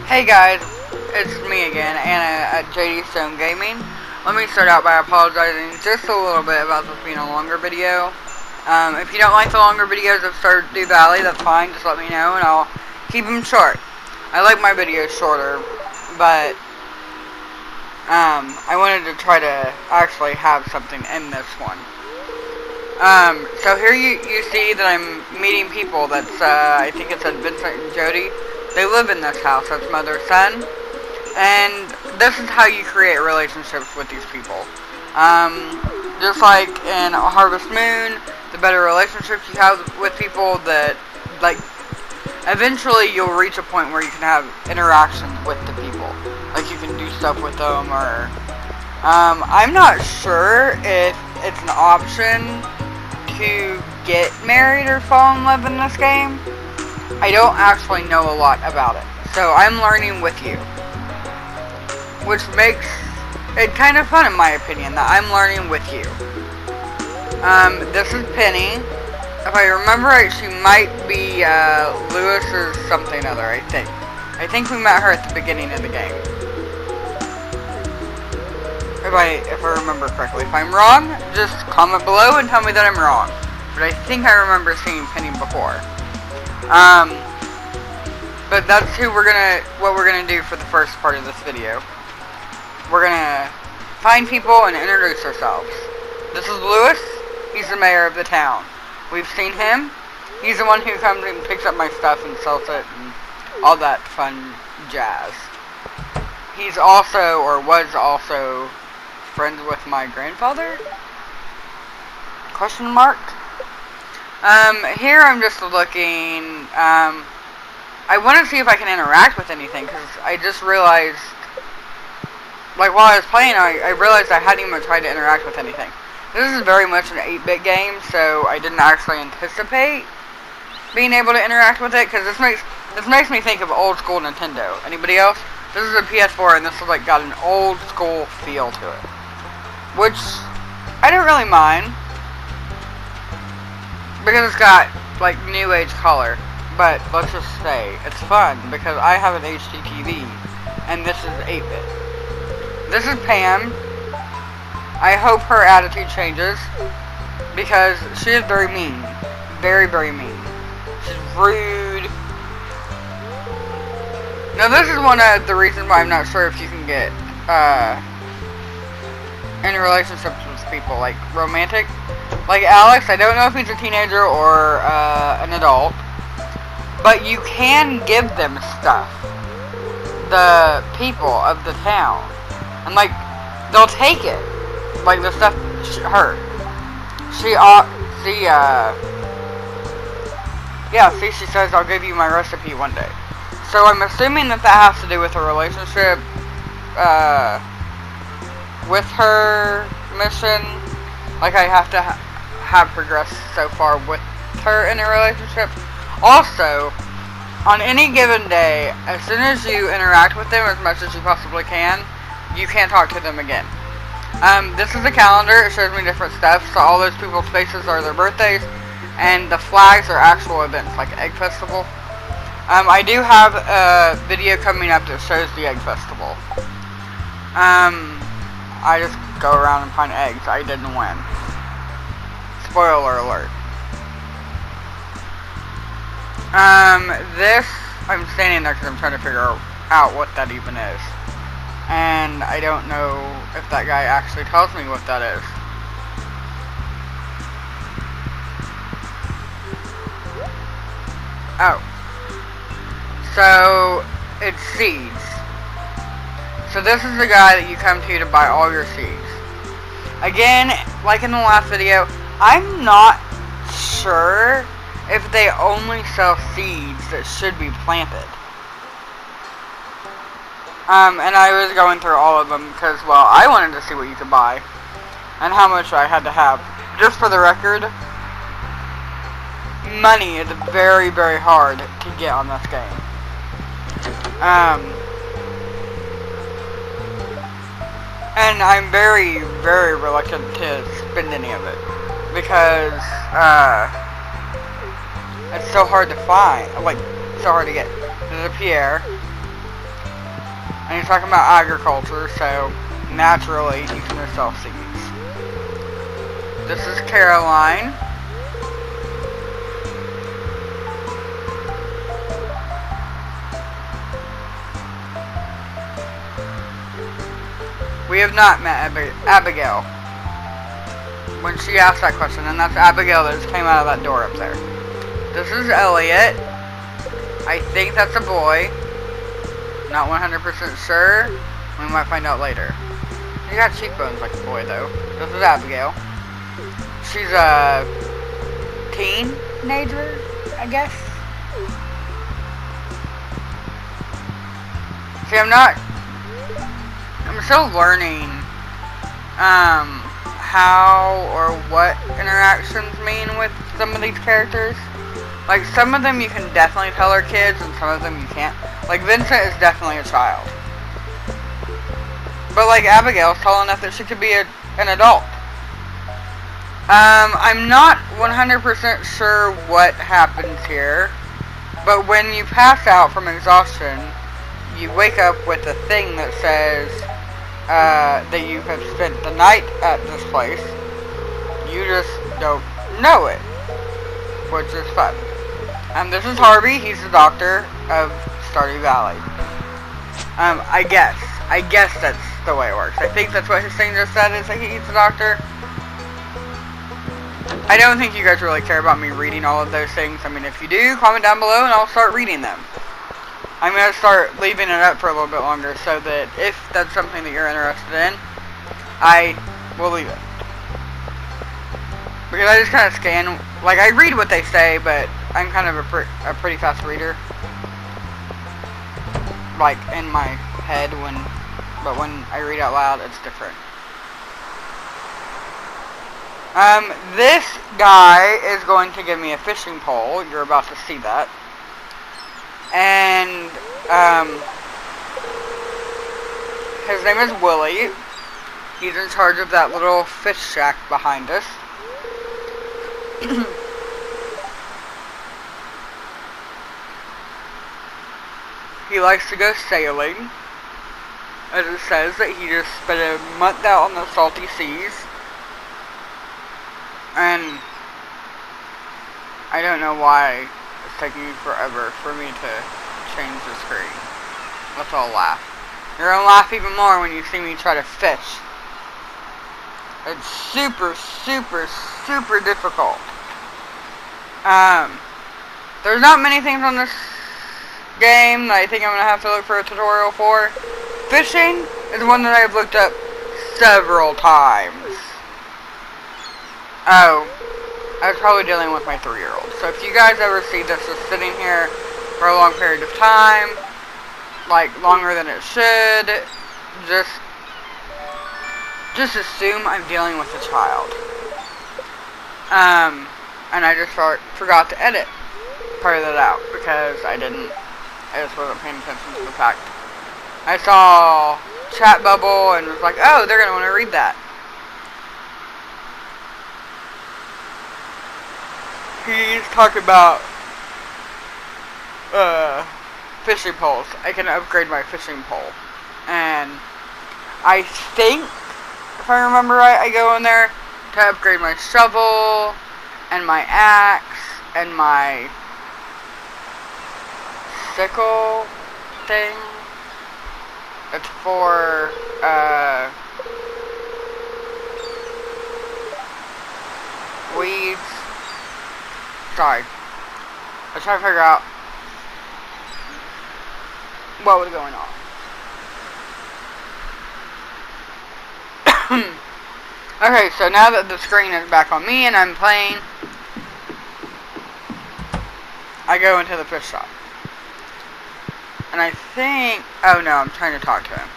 Hey guys, it's me again, Anna at JDStone Gaming. Let me start out by apologizing just a little bit about this being a longer video. If you don't like the longer videos of Stardew Valley, that's fine, just let me know and I'll keep them short. I like my videos shorter, but I wanted to try to actually have something in this one. So here you see that I'm meeting people. That's, I think it said Vincent and Jody. They live in this house. That's mother, son. And this is how you create relationships with these people. Just like in Harvest Moon, the better relationships you have with people, that, like, eventually you'll reach a point where you can have interactions with the people. Like, you can do stuff with them, or, I'm not sure if it's an option to get married or fall in love in this game. I don't actually know a lot about it, so I'm learning with you, which makes it kind of fun in my opinion, that I'm learning with you. This is Penny. If I remember right, she might be Lewis or something other, I think we met her at the beginning of the game. If I remember correctly. If I'm wrong, just comment below and tell me that I'm wrong. But I think I remember seeing Penny before. But that's what we're gonna do for the first part of this video. We're gonna find people and introduce ourselves. This is Lewis. He's the mayor of the town. We've seen him. He's the one who comes and picks up my stuff and sells it and all that fun jazz. He's also, or was also, friends with my grandfather? Question mark? Here I'm just looking, I want to see if I can interact with anything, because I just realized, like, while I was playing, I realized I hadn't even tried to interact with anything. This is very much an 8-bit game, so I didn't actually anticipate being able to interact with it, because this makes me think of old school Nintendo. Anybody else? This is a PS4, and this is, like, got an old school feel to it, which I don't really mind, because it's got, like, new age color. But let's just say it's fun because I have an HD TV, and this is 8-bit. This is Pam. I hope her attitude changes, because she is very mean, very, very mean. She's rude. Now this is one of the reasons why I'm not sure if you can get in relationships with people, like romantic. Like Alex, I don't know if he's a teenager or an adult, but you can give them stuff. The people of the town, and like they'll take it, like the stuff she says I'll give you my recipe one day. So I'm assuming that has to do with a relationship with her mission. Like, I have to have progressed so far with her in a relationship. Also, on any given day, as soon as you interact with them as much as you possibly can, you can't talk to them again. This is a calendar. It shows me different stuff. So all those people's faces are their birthdays, and the flags are actual events, like Egg Festival. I do have a video coming up that shows the Egg Festival. I just go around and find eggs. I didn't win. Spoiler alert. I'm standing there because I'm trying to figure out what that even is. And I don't know if that guy actually tells me what that is. Oh. So, it's seeds. So this is the guy that you come to buy all your seeds. Again, like in the last video, I'm not sure if they only sell seeds that should be planted. And I was going through all of them because, well, I wanted to see what you could buy and how much I had to have. Just for the record, money is very, very hard to get on this game. And I'm very, very reluctant to spend any of it, because it's so hard to find, like, so hard to get. There's a Pierre. And he's talking about agriculture, so naturally you can sell seeds. This is Caroline. We have not met Abigail. When she asked that question, and that's Abigail that just came out of that door up there. This is Elliot. I think that's a boy. Not 100% sure. We might find out later. He got cheekbones like a boy, though. This is Abigail. She's a teenager, I guess. See, I'm still learning how or what interactions mean with some of these characters. Like, some of them you can definitely tell are kids, and some of them you can't. Like, Vincent is definitely a child. But, like, Abigail's tall enough that she could be an adult. I'm not 100% sure what happens here, but when you pass out from exhaustion, you wake up with a thing that says that you have spent the night at this place. You just don't know it, which is fun. This is Harvey. He's the doctor of Stardew Valley. I guess that's the way it works. I think that's what his thing just said, is that he's the doctor. I don't think you guys really care about me reading all of those things. I mean, if you do, comment down below and I'll start reading them. I'm going to start leaving it up for a little bit longer so that if that's something that you're interested in, I will leave it. Because I just kind of scan, like, I read what they say, but I'm kind of a pretty fast reader. Like, in my head, but when I read out loud, it's different. This guy is going to give me a fishing pole. You're about to see that. And, his name is Willie. He's in charge of that little fish shack behind us. He likes to go sailing. As it says that he just spent a month out on the salty seas. And I don't know why it's taking me forever for me to change the screen. Let's all laugh. You're gonna laugh even more when you see me try to fish. It's super, super, super difficult. There's not many things on this game that I think I'm gonna have to look for a tutorial for. Fishing is one that I've looked up several times. Oh, I was probably dealing with my 3-year-old. So if you guys ever see this just sitting here for a long period of time, like longer than it should, just assume I'm dealing with a child. And I just forgot to edit part of that out because I just wasn't paying attention to the fact. I saw chat bubble and was like, oh, they're gonna want to read that. He's talking about fishing poles. I can upgrade my fishing pole. And I think, if I remember right, I go in there to upgrade my shovel and my axe and my sickle thing. It's for weeds. Sorry. I was trying to figure out what was going on. Okay, so now that the screen is back on me and I'm playing, I go into the fish shop. And I think, oh no, I'm trying to talk to him.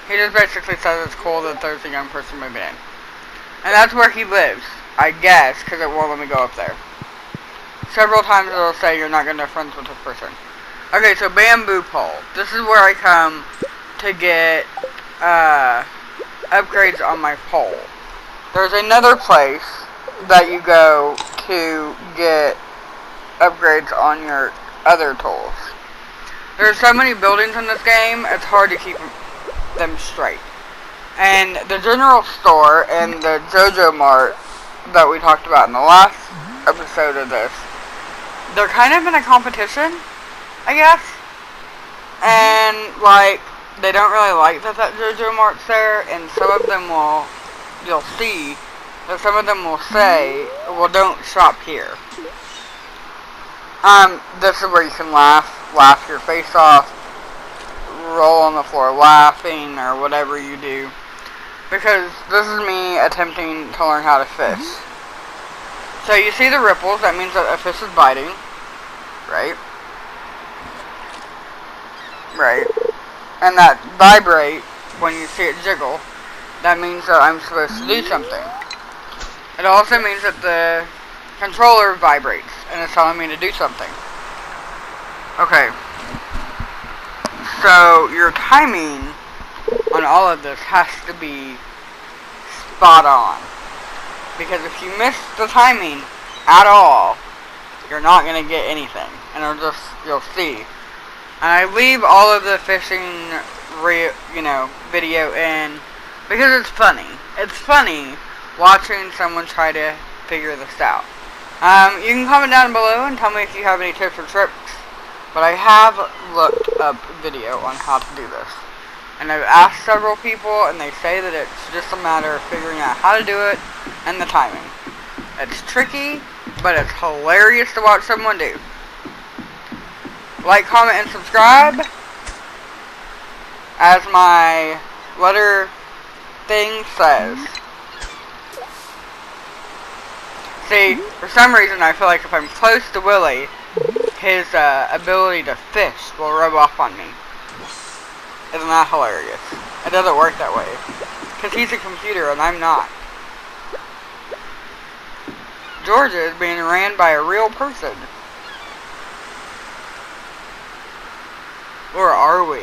He just basically says it's cool that there's a young person moving in. And that's where he lives, I guess, because it won't let me go up there. Several times it'll say you're not going to be friends with this person. Okay, so bamboo pole. This is where I come to get upgrades on my pole. There's another place that you go to get upgrades on your other tools. There's so many buildings in this game, it's hard to keep them straight. And the general store and the JoJo Mart that we talked about in the last episode of this, they're kind of in a competition, I guess. And, like, they don't really like that JoJo Mart's there, and some of them you'll see, that some of them will say, well, don't shop here. This is where you can laugh your face off, roll on the floor laughing, or whatever you do. Because this is me attempting to learn how to fish. So you see the ripples, that means that a fish is biting, right? Right. And that vibrate, when you see it jiggle, that means that I'm supposed to do something. It also means that the controller vibrates, and it's telling me to do something. Okay. So, your timing on all of this has to be spot on. Because if you miss the timing at all, you're not going to get anything. And you'll see. And I leave all of the fishing, video in because it's funny. It's funny watching someone try to figure this out. You can comment down below and tell me if you have any tips or tricks. But I have looked up video on how to do this. And I've asked several people, and they say that it's just a matter of figuring out how to do it and the timing. It's tricky, but it's hilarious to watch someone do. Like, comment, and subscribe. As my letter thing says. See, for some reason I feel like if I'm close to Willie, his ability to fish will rub off on me. Isn't that hilarious? It doesn't work that way. Because he's a computer and I'm not. Georgia is being ran by a real person. Or are we?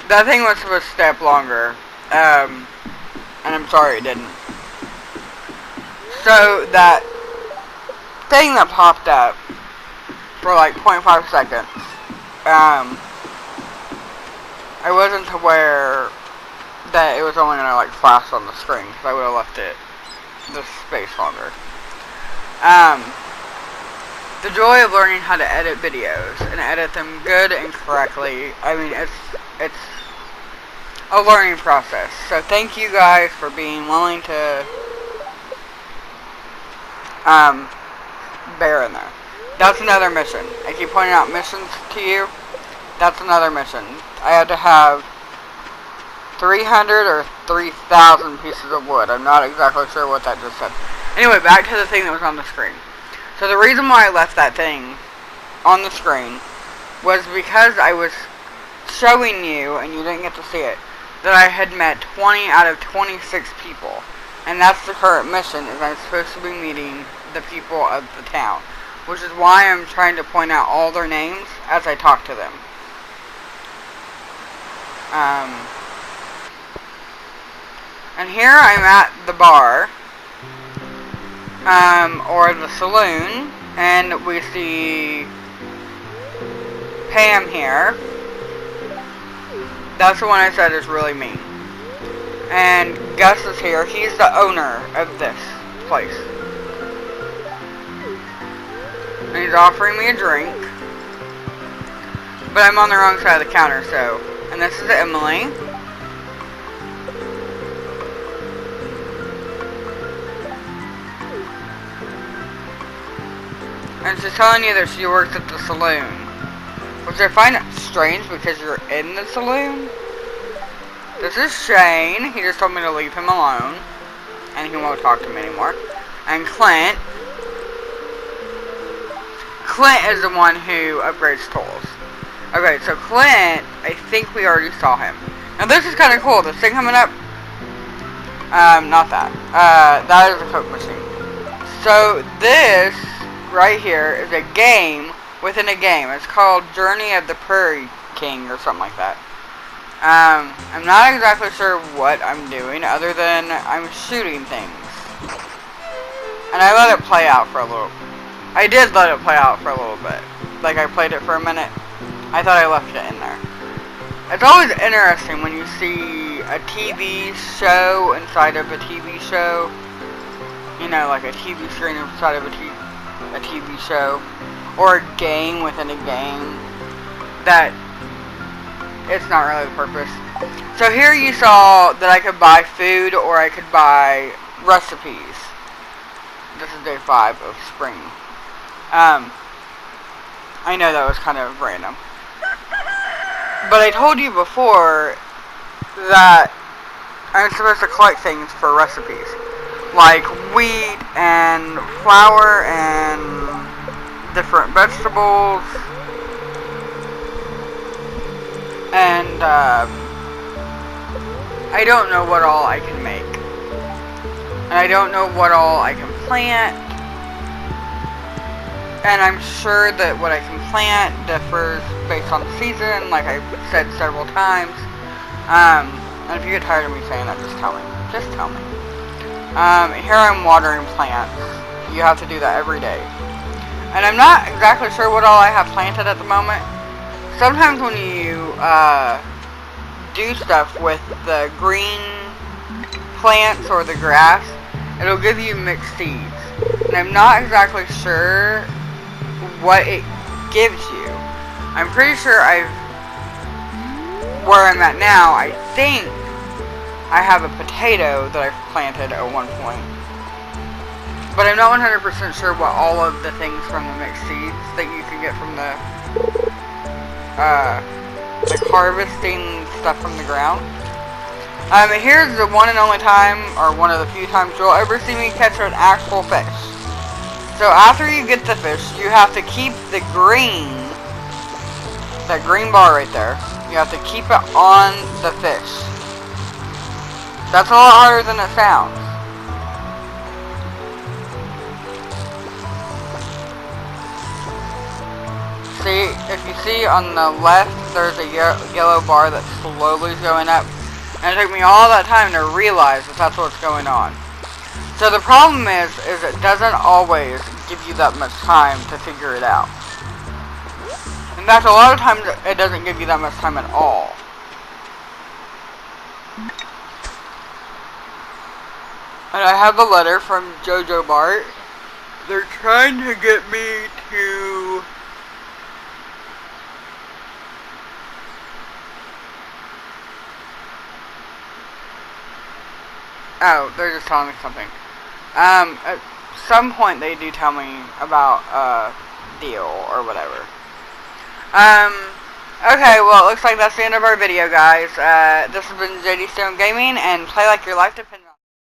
That thing was supposed to step longer. And I'm sorry it didn't. So, that thing that popped up for like 0.5 seconds, I wasn't aware that it was only gonna like flash on the screen, because I would have left it this space longer. The joy of learning how to edit videos and edit them good and correctly. I mean, it's a learning process. So thank you guys for being willing to bear in there. That's another mission. I keep pointing out missions to you. That's another mission. I had to have 300 or 3,000 pieces of wood. I'm not exactly sure what that just said. Anyway, back to the thing that was on the screen. So the reason why I left that thing on the screen was because I was showing you, and you didn't get to see it, that I had met 20 out of 26 people. And that's the current mission, is I'm supposed to be meeting the people of the town. Which is why I'm trying to point out all their names as I talk to them. And here I'm at the bar, or the saloon, and we see Pam here. That's the one I said is really mean. And Gus is here. He's the owner of this place. And he's offering me a drink. But I'm on the wrong side of the counter, so. And this is Emily. And she's telling you that she works at the saloon. Which I find strange because you're in the saloon. This is Shane. He just told me to leave him alone. And he won't talk to me anymore. And Clint. Clint is the one who upgrades tools. Okay, so Clint, I think we already saw him. Now this is kind of cool. This thing coming up. Not that. That is a Coke machine. So this right here is a game within a game. It's called Journey of the Prairie King or something like that. I'm not exactly sure what I'm doing other than I'm shooting things. And I let it play out for a little. I did let it play out for a little bit. Like I played it for a minute. I thought I left it in there. It's always interesting when you see a TV show inside of a TV show. You know, like a TV screen inside of a TV show. Or a game within a game. That it's not really the purpose. So here you saw that I could buy food or I could buy recipes. This is day 5 of spring. I know that was kind of random. But I told you before that I'm supposed to collect things for recipes. Like wheat and flour and different vegetables. And I don't know what all I can make. And I don't know what all I can plant. And I'm sure that what I can plant differs based on the season, like I've said several times. And if you get tired of me saying that, just tell me. Just tell me. Here I'm watering plants. You have to do that every day. And I'm not exactly sure what all I have planted at the moment. Sometimes when you do stuff with the green plants or the grass, it'll give you mixed seeds. And I'm not exactly sure what it gives you. I'm pretty sure where I'm at now, I think I have a potato that I've planted at one point. But I'm not 100% sure what all of the things from the mixed seeds that you can get from the like harvesting stuff from the ground. Here's the one and only time, or one of the few times you'll ever see me catch an actual fish. So after you get the fish, you have to keep the that green bar right there, you have to keep it on the fish. That's a lot harder than it sounds. See, if you see on the left, there's a yellow bar that's slowly going up. And it took me all that time to realize that that's what's going on. So the problem is it doesn't always give you that much time to figure it out. In fact, a lot of times it doesn't give you that much time at all. And I have a letter from Jojo Bart. They're trying to get me to... Oh, they're just telling me something. At some point they do tell me about a deal or whatever. Okay, well, it looks like that's the end of our video, guys. This has been JDStone Gaming, and play like your life depends